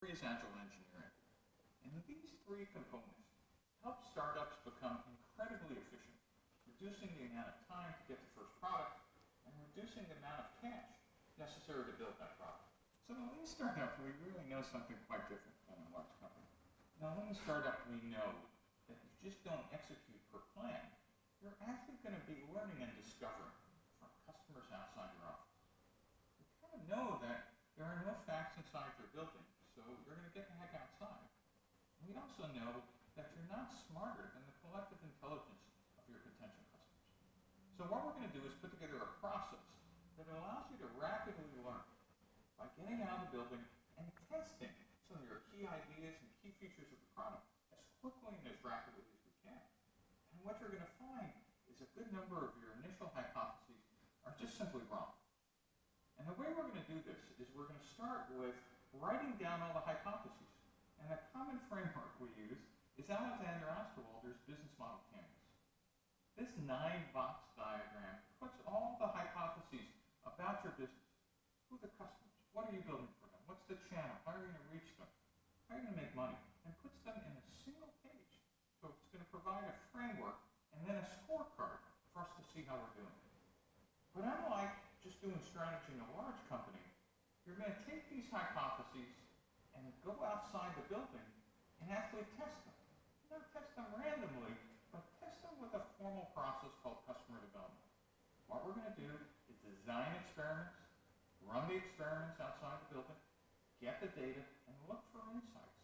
Three is agile engineering. And these three components help startups become incredibly efficient, reducing the amount of time to get the first product and reducing the amount of cash necessary to build that product. So in a lean startup, we really know something quite different than a large company. Now, in a lean startup, we know that if you just don't execute per plan, you're actually going to be learning and discovering from customers outside your office. You kind of know that there are no facts inside your building, so you're going to get the heck outside. We also know that you're not smarter than the collective intelligence of your potential customers. So what we're going to do is put together a process that allows you to rapidly learn by getting out of the building and testing some of your key ideas and key features of the product as quickly and as rapidly as we can. And what you're going to find is a good number of your initial hypotheses are just simply wrong. And the way we're going to do this is we're going to start with writing down all the hypotheses. And a common framework we use is Alexander Osterwalder's business model canvas. This 9-box diagram puts all the hypotheses about your business. Who are the customers? What are you building for them? What's the channel? How are you going to reach them? How are you going to make money? And puts them in a single page. So it's going to provide a framework and then a scorecard for us to see how we're doing. But unlike just doing strategy in a large company, you're going to take these hypotheses and go outside the building and actually test them. Not test them randomly, but test them with a formal process called customer development. What we're going to do is design experiments, run the experiments outside the building, get the data, and look for insights.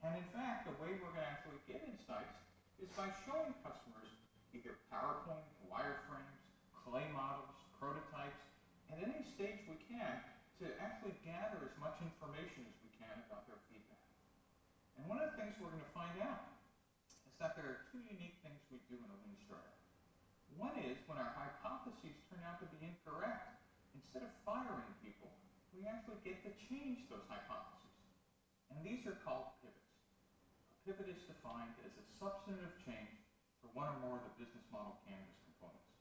And in fact, the way we're going to actually get insights is by showing customers either PowerPoint, wireframes, clay models, prototypes, at any stage we can to actually gather as much information as we can about their feedback. And one of the things we're going to find out is that there are two unique things we do in a lean startup. One is when our hypotheses turn out to be incorrect, instead of firing people, we actually get to change those hypotheses. And these are called pivots. A pivot is defined as a substantive change for one or more of the business model canvas components.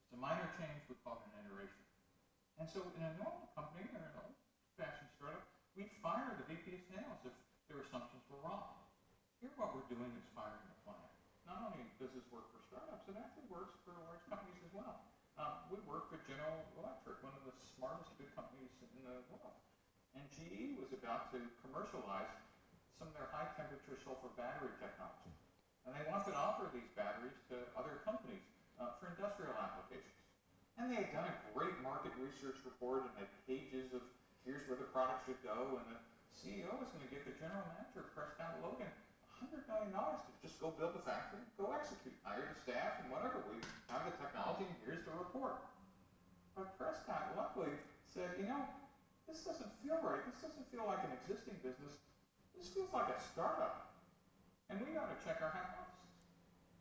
It's a minor change, we call it an iteration. And so in a normal company or an old-fashioned startup, we'd fire the VP of sales if their assumptions were wrong. Here what we're doing is firing the plan. Not only does this work for startups, it actually works for large companies as well. We work for General Electric, one of the smartest big companies in the world. And GE was about to commercialize some of their high-temperature sulfur battery technology. And they wanted to offer these batteries to other companies for industrial applications. And they had done a great market research report and had pages of here's where the product should go. And the CEO was going to give the general manager, Prescott Logan, $100 million to just go build the factory, go execute, hire the staff, and whatever. We have the technology, and here's the report. But Prescott, luckily, said, this doesn't feel right. This doesn't feel like an existing business. This feels like a startup. And we got to check our hypothesis.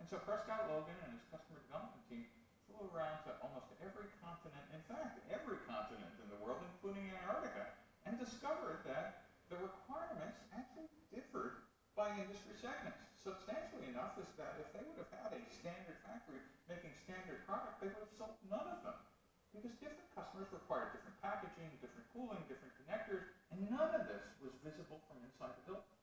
And so Prescott Logan and his customer development team flew around to almost every continent, in fact, every continent in the world, including Antarctica, and discovered that the requirements actually differed by industry segments. Substantially enough is that if they would have had a standard factory making standard product, they would have sold none of them. Because different customers required different packaging, different cooling, different connectors, and none of this was visible from inside the building.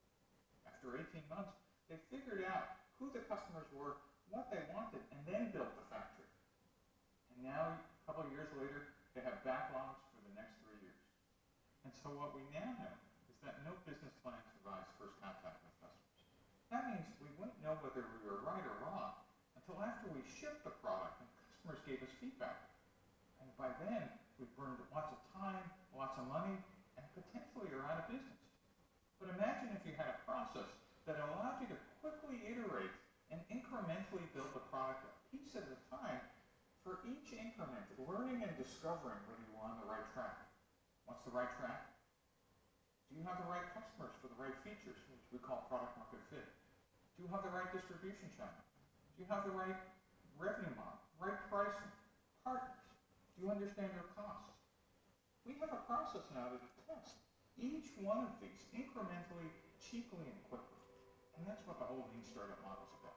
After 18 months, they figured out who the customers were, what they wanted, and then built the factory. And now, a couple of years later, they have backlogs for the next 3 years. And so what we now know is that no business plan survives first contact with customers. That means we wouldn't know whether we were right or wrong until after we shipped the product and customers gave us feedback. And by then, we've burned lots of time, lots of money, and potentially are out of business. But imagine if you had a process that allowed you to quickly iterate and incrementally build the product a piece at a time. For each increment, learning and discovering whether you were on the right track. What's the right track? Do you have the right customers for the right features, which we call product market fit? Do you have the right distribution channel? Do you have the right revenue model, right pricing, partners? Do you understand your costs? We have a process now to test each one of these incrementally, cheaply, and quickly. And that's what the whole lean startup model is about.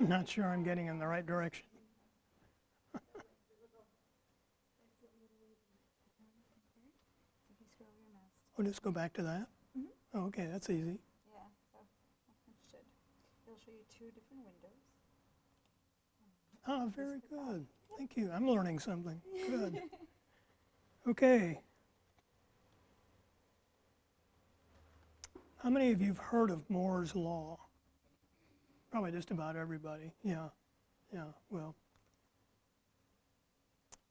I'm not sure I'm getting in the right direction. If you scroll your mouse. Oh, just go back to that? Mhm. Oh, okay, that's easy. Yeah, so it should. It'll show you two different windows. Oh, very good. Thank you. I'm learning something. Good. Okay. How many of you have heard of Moore's Law? Probably just about everybody. Yeah, well.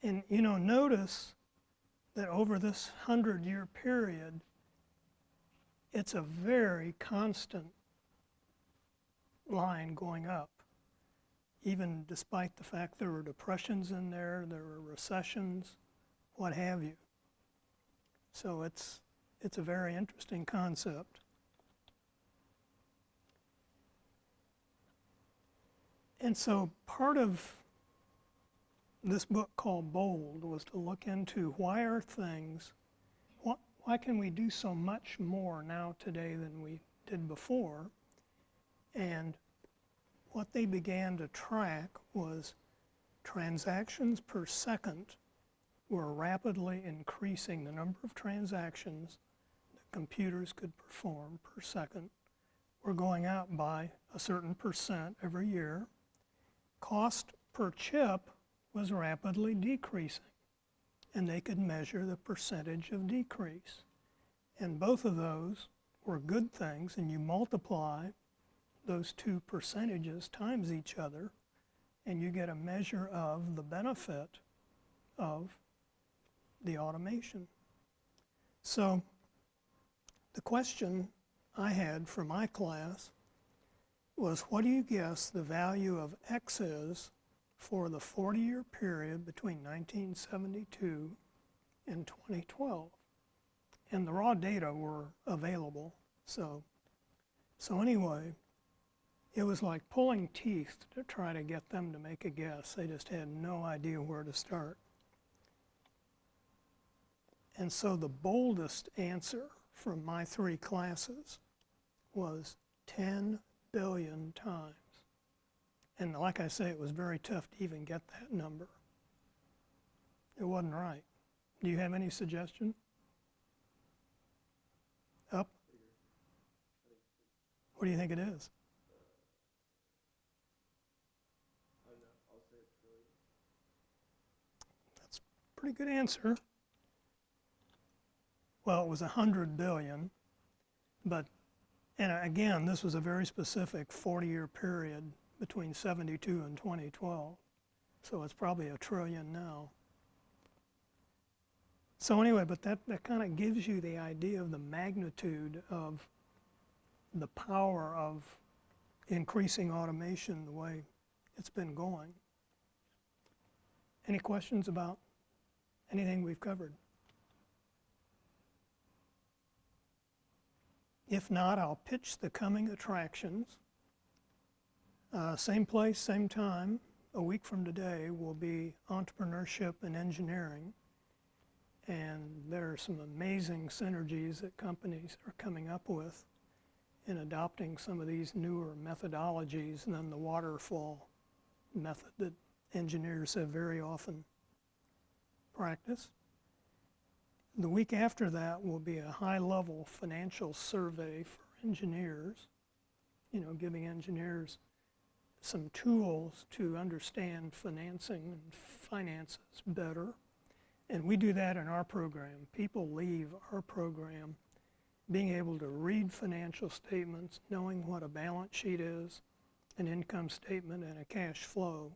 And, notice that over this 100-year period, it's a very constant line going up, even despite the fact there were depressions in there were recessions, what have you. So it's a very interesting concept. And so part of this book called Bold was to look into why can we do so much more now today than we did before? And what they began to track was transactions per second were rapidly increasing. The number of transactions that computers could perform per second were going up by a certain percent every year. Cost per chip was rapidly decreasing, and they could measure the percentage of decrease. And both of those were good things, and you multiply those two percentages times each other, and you get a measure of the benefit of the automation. So the question I had for my class was, what do you guess the value of X is for the 40-year period between 1972 and 2012? And the raw data were available. So anyway, it was like pulling teeth to try to get them to make a guess. They just had no idea where to start. And so the boldest answer from my three classes was 10 billion times. And like I say, it was very tough to even get that number. It wasn't right. Do you have any suggestion? Up? What do you think it is? That's a pretty good answer. Well, it was 100 billion, but, and again, this was a very specific 40-year period between 72 and 2012. So it's probably $1 trillion now. So anyway, but that kind of gives you the idea of the magnitude of the power of increasing automation the way it's been going. Any questions about anything we've covered? If not, I'll pitch the coming attractions. Same place, same time, a week from today will be Entrepreneurship and Engineering. And there are some amazing synergies that companies are coming up with in adopting some of these newer methodologies than the waterfall method that engineers have very often practiced. The week after that will be a high-level financial survey for engineers, giving engineers some tools to understand financing and finances better. And we do that in our program. People leave our program being able to read financial statements, knowing what a balance sheet is, an income statement, and a cash flow.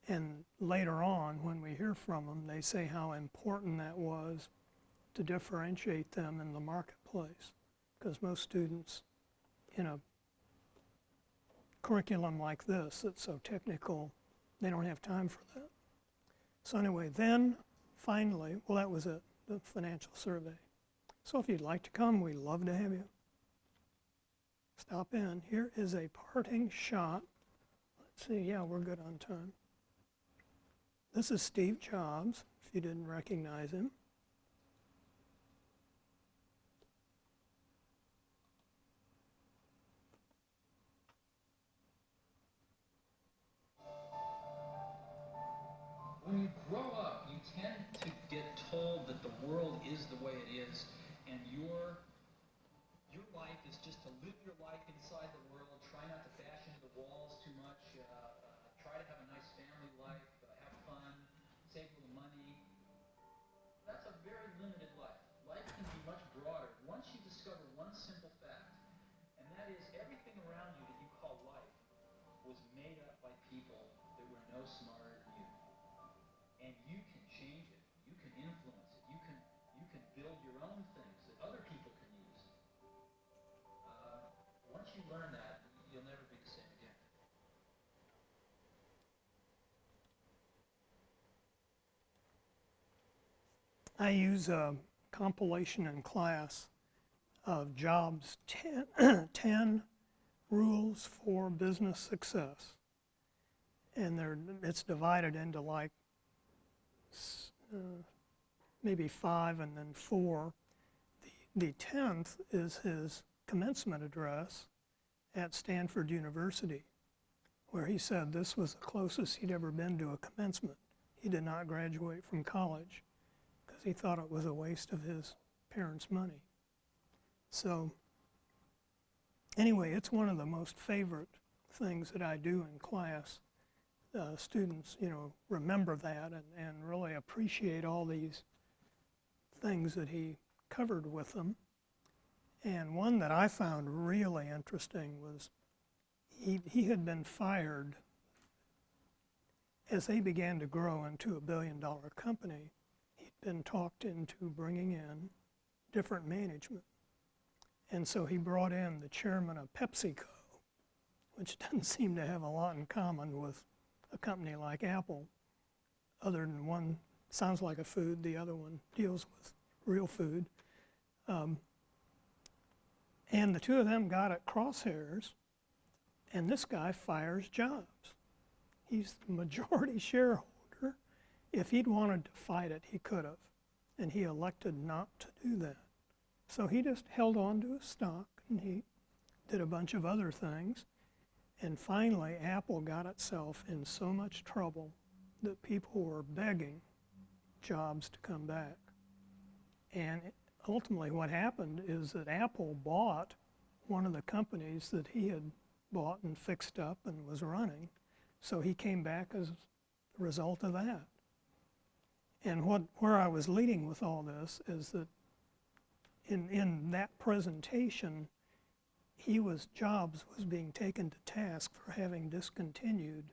And later on, when we hear from them, they say how important that was to differentiate them in the marketplace. Because most students in a curriculum like this that's so technical, they don't have time for that. So anyway, then finally, well, that was it, the financial survey. So if you'd like to come, we'd love to have you. Stop in. Here is a parting shot. Let's see, yeah, we're good on time. This is Steve Jobs, if you didn't recognize him. just to live your life inside the world, try not to bash into the walls too much, try to have a nice family life, have fun, save a little money. That's a very limited life. Life can be much broader once you discover one simple fact, and that is everything around you that you call life was made up by people that were no smarter than you. And you can change it. You can influence it. You can build your own things that other people can use. Once you learn that, you'll never be the same again. I use a compilation in class of Jobs' 10 rules for business success. And it's divided into like maybe 5 and then 4. The 10th is his commencement address at Stanford University, where he said this was the closest he'd ever been to a commencement. He did not graduate from college because he thought it was a waste of his parents' money. So anyway, it's one of the most favorite things that I do in class. Students, remember that and really appreciate all these things that he covered with them. And one that I found really interesting was he had been fired as they began to grow into a billion-dollar company. He'd been talked into bringing in different management. And so he brought in the chairman of PepsiCo, which doesn't seem to have a lot in common with a company like Apple, other than one sounds like a food, the other one deals with real food. And the two of them got at crosshairs, and this guy fires Jobs. He's the majority shareholder. If he'd wanted to fight it, he could have, and he elected not to do that. So he just held on to his stock, and he did a bunch of other things. And finally, Apple got itself in so much trouble that people were begging Jobs to come back. And ultimately what happened is that Apple bought one of the companies that he had bought and fixed up and was running. So he came back as a result of that. And where I was leading with all this is that in that presentation, Jobs was being taken to task for having discontinued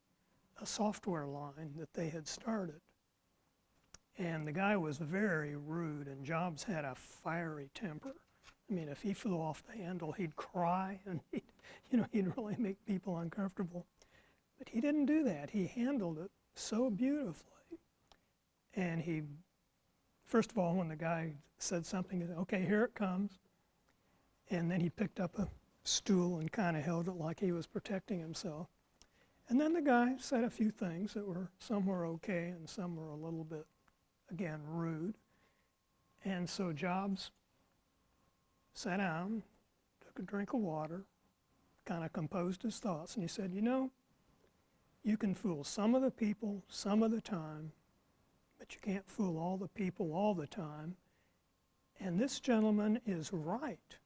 a software line that they had started. And the guy was very rude, and Jobs had a fiery temper. I mean, if he flew off the handle, he'd cry, and he'd really make people uncomfortable. But he didn't do that. He handled it so beautifully. And first of all, when the guy said something, he said, "Okay, here it comes." And then he picked up a stool and kind of held it like he was protecting himself. And then the guy said a few things that some were okay and some were a little bit, again, rude. And so Jobs sat down, took a drink of water, kind of composed his thoughts, and he said, you can fool some of the people some of the time, but you can't fool all the people all the time. And this gentleman is right.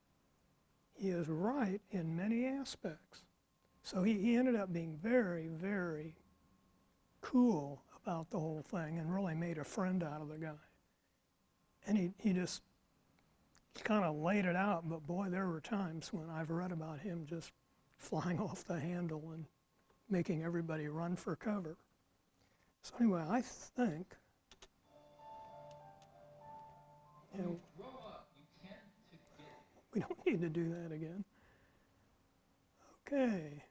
He is right in many aspects. So he ended up being very, very cool about the whole thing and really made a friend out of the guy. And he just kind of laid it out, but boy, there were times when I've read about him just flying off the handle and making everybody run for cover. So anyway, I think, When you grow up, you tend to get we don't need to do that again. Okay.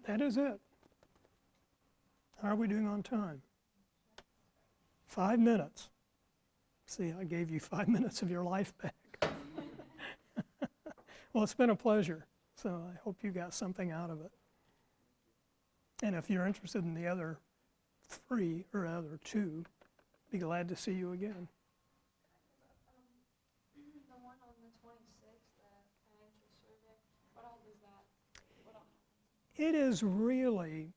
That is it. How are we doing on time? 5 minutes. See, I gave you 5 minutes of your life back. Well, it's been a pleasure, so I hope you got something out of it. And if you're interested in the other 3 or other 2, be glad to see you again. The one on the 26th, the financial survey, what all does that, what all? It is really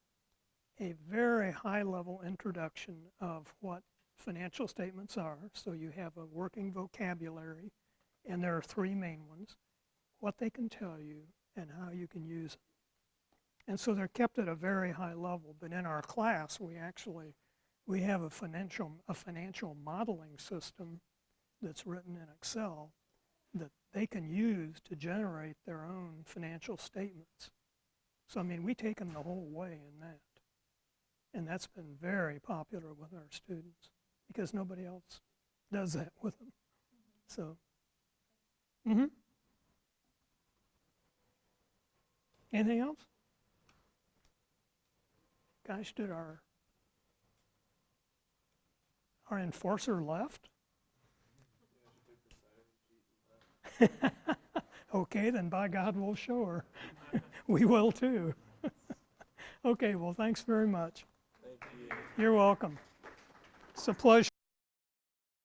a very high-level introduction of what financial statements are, so you have a working vocabulary, and there are three main ones, what they can tell you and how you can use them. And so they're kept at a very high level, but in our class we have a financial modeling system that's written in Excel that they can use to generate their own financial statements. So I mean, we take them the whole way in that. And that's been very popular with our students because nobody else does that with them. So, anything else? Gosh, did our enforcer left? Okay, then by God we'll show her. We will too. Okay, well, thanks very much. Thank you. You're welcome. It's a pleasure.